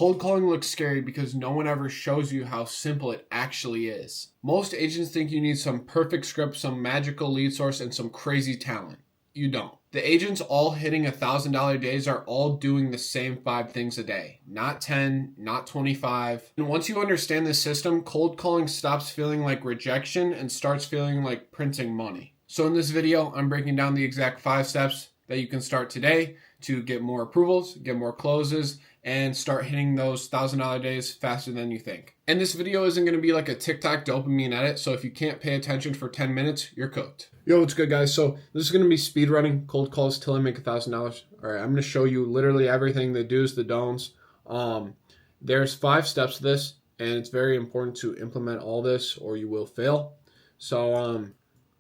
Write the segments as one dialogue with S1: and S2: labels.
S1: Cold calling looks scary because no one ever shows you how simple it actually is. Most agents think you need some perfect script, some magical lead source, and some crazy talent. You don't. The agents all hitting $1,000 days are all doing the same 5 things a day. Not 10, not 25. And once you understand this system, cold calling stops feeling like rejection and starts feeling like printing money. So in this video, I'm breaking down the exact 5 steps that you can start today to get more approvals, get more closes, and start hitting those $1,000 days faster than you think. And this video isn't going to be like a TikTok dopamine edit, so if you can't pay attention for 10 minutes, you're cooked. Yo, what's good, guys? So this is going to be speedrunning cold calls till I make $1,000. All right, I'm going to show you literally everything, the do's, the don'ts. There's 5 steps to this, and it's very important to implement all this or you will fail. So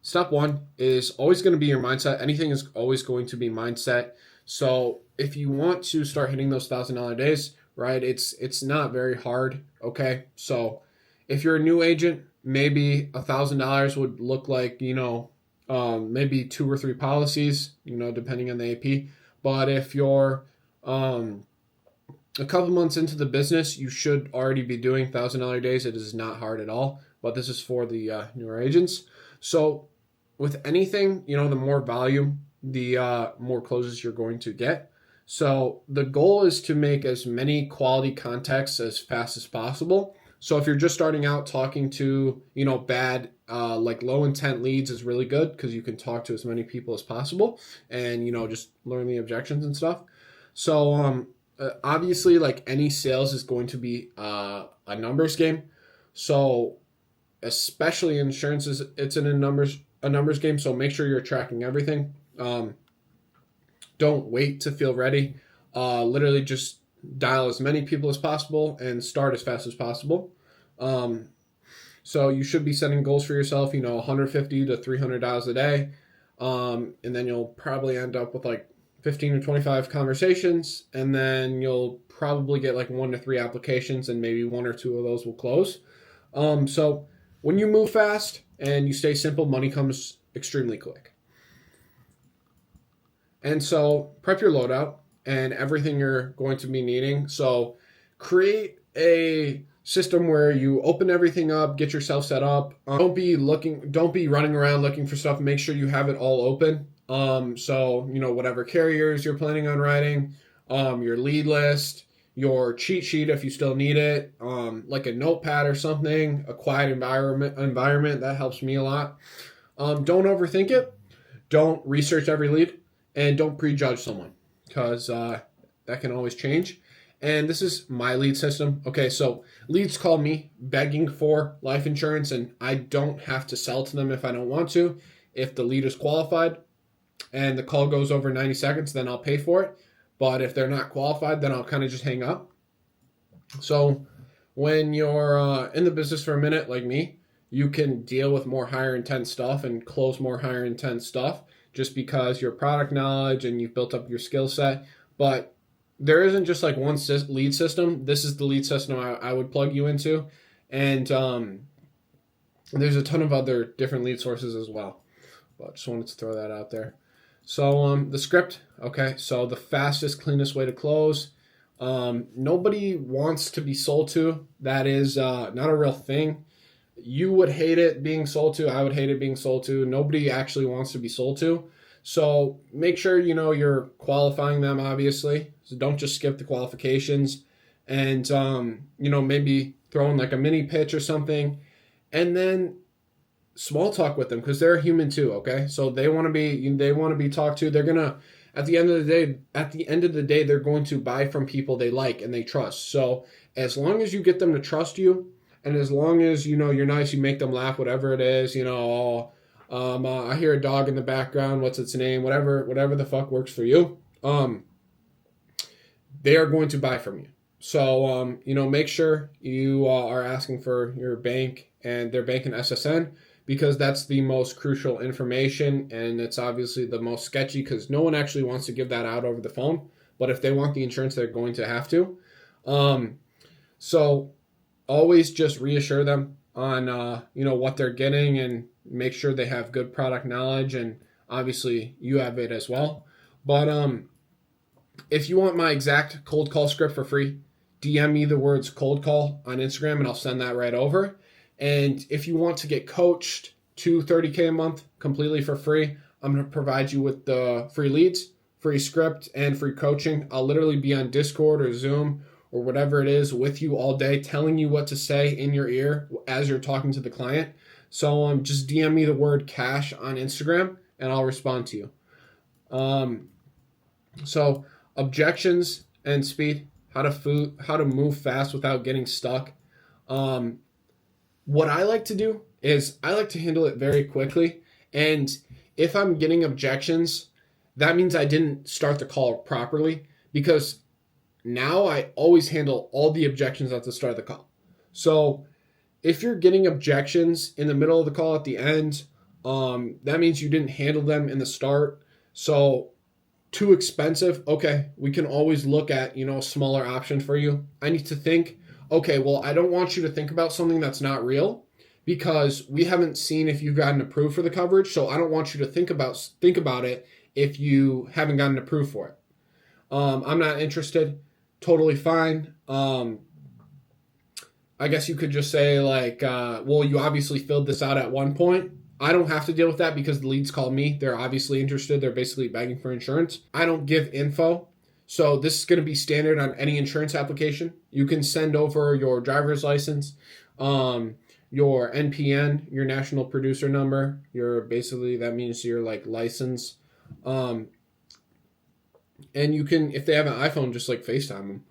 S1: step 1 is always going to be your mindset. Anything is always going to be mindset. So if you want to start hitting those $1,000 days, right, it's not very hard, okay? So if you're a new agent, maybe $1,000 would look like, maybe 2 or 3 policies, depending on the AP. But if you're a couple months into the business, you should already be doing $1,000 days. It is not hard at all, but this is for the newer agents. So with anything, the more volume, the more closes you're going to get. So the goal is to make as many quality contacts as fast as possible. So if you're just starting out, talking to, bad, like low intent leads is really good because you can talk to as many people as possible and, just learn the objections and stuff. So obviously, like any sales is going to be a numbers game. So especially insurance it's in a numbers game. So make sure you're tracking everything. Don't wait to feel ready. Literally just dial as many people as possible and start as fast as possible. So you should be setting goals for yourself, 150 to 300 dials a day. And then you'll probably end up with like 15 to 25 conversations. And then you'll probably get like 1 to 3 applications and maybe 1 or 2 of those will close. So when you move fast and you stay simple, money comes extremely quick. And so prep your loadout and everything you're going to be needing. So create a system where you open everything up, get yourself set up. Don't be running around looking for stuff. Make sure you have it all open. So, whatever carriers you're planning on writing, your lead list, your cheat sheet if you still need it, like a notepad or something, a quiet environment that helps me a lot. Don't overthink it. Don't research every lead. And don't prejudge someone because that can always change. And this is my lead system. Okay, so leads call me begging for life insurance, and I don't have to sell to them if I don't want to. If the lead is qualified and the call goes over 90 seconds, then I'll pay for it. But if they're not qualified, then I'll kind of just hang up. So when you're in the business for a minute like me, you can deal with more higher intent stuff and close more higher intent stuff just because your product knowledge and you've built up your skill set. But there isn't just like one lead system. This is the lead system I would plug you into. And there's a ton of other different lead sources as well. But just wanted to throw that out there. So the script, okay, so the fastest, cleanest way to close. Nobody wants to be sold to. That is not a real thing. You would hate it being sold to. I would hate it being sold to. Nobody actually wants to be sold to. So make sure, you're qualifying them, obviously. So don't just skip the qualifications and, maybe throw in like a mini pitch or something. And then small talk with them because they're human too, okay? So they want to be talked to. They're going to, at the end of the day, they're going to buy from people they like and they trust. So as long as you get them to trust you, and as long as, you're nice, you make them laugh, whatever it is, I hear a dog in the background, what's its name, whatever the fuck works for you, they are going to buy from you. So, make sure you are asking for your bank and their bank and SSN because that's the most crucial information and it's obviously the most sketchy because no one actually wants to give that out over the phone. But if they want the insurance, they're going to have to. So always just reassure them on, what they're getting and make sure they have good product knowledge. And obviously you have it as well. But if you want my exact cold call script for free, DM me the words cold call on Instagram and I'll send that right over. And if you want to get coached to 30K a month completely for free, I'm going to provide you with the free leads, free script, and free coaching. I'll literally be on Discord or Zoom or whatever it is with you all day, telling you what to say in your ear as you're talking to the client. So just DM me the word cash on Instagram and I'll respond to you. So objections and speed, how to move fast without getting stuck. What I like to do is I like to handle it very quickly. And if I'm getting objections, that means I didn't start the call properly, because now I always handle all the objections at the start of the call. So if you're getting objections in the middle of the call at the end, that means you didn't handle them in the start. So too expensive, okay, we can always look at, a smaller option for you. I need to think, okay, well, I don't want you to think about something that's not real, because we haven't seen if you've gotten approved for the coverage. So I don't want you to think about it if you haven't gotten approved for it. I'm not interested. Totally fine. I guess you could just say well, you obviously filled this out at one point. I don't have to deal with that because the leads call me. They're obviously interested. They're basically begging for insurance. I don't give info. So this is going to be standard on any insurance application. You can send over your driver's license, your NPN, your national producer number. That means your license. And you can, if they have an iPhone, just FaceTime them.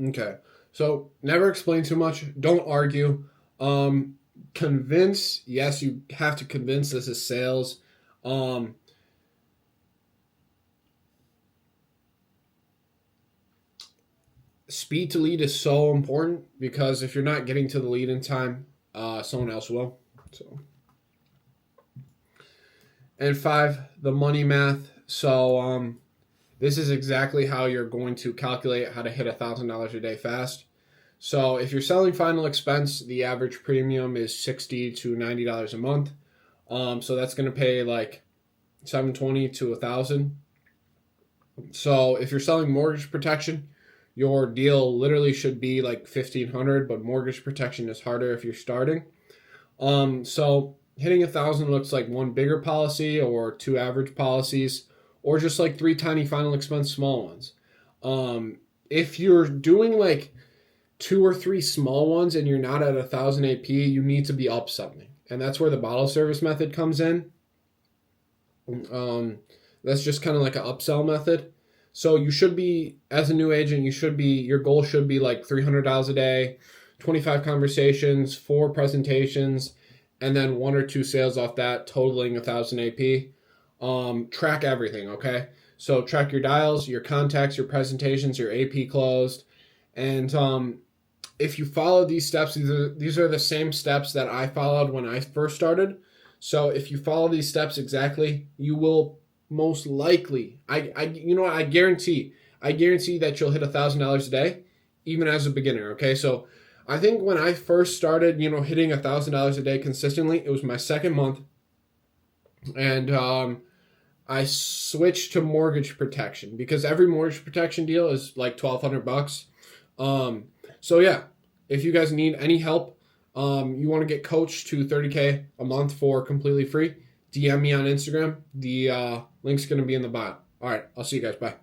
S1: Okay, so never explain too much. Don't argue. Convince. Yes, you have to convince. This is sales. Speed to lead is so important, because if you're not getting to the lead in time, someone else will. So, and 5, the money math. So this is exactly how you're going to calculate how to hit $1,000 a day fast. So if you're selling final expense, the average premium is $60 to $90 a month. So that's going to pay $720 to $1,000. So if you're selling mortgage protection, your deal literally should be $1,500, but mortgage protection is harder if you're starting. So hitting 1,000 looks like 1 bigger policy or 2 average policies, or just 3 tiny final expense small ones. If you're doing 2 or 3 small ones and you're not at 1,000 AP, you need to be upselling. And that's where the bottle service method comes in. That's just kind of like an upsell method. So you should be, as a new agent, your goal should be $300 a day, 25 conversations, 4 presentations, and then 1 or 2 sales off that, totaling 1,000 AP. Track everything, okay? So track your dials, your contacts, your presentations, your AP closed. And if you follow these steps, these are the same steps that I followed when I first started. So if you follow these steps exactly, you will most likely, I guarantee that you'll hit $1,000 a day, even as a beginner. Okay, so I think when I first started, hitting $1,000 a day consistently, it was my second month, and I switched to mortgage protection because every mortgage protection deal is $1,200. So yeah, if you guys need any help, you want to get coached to 30K a month for completely free, DM me on Instagram. The link's going to be in the bio. All right, I'll see you guys. Bye.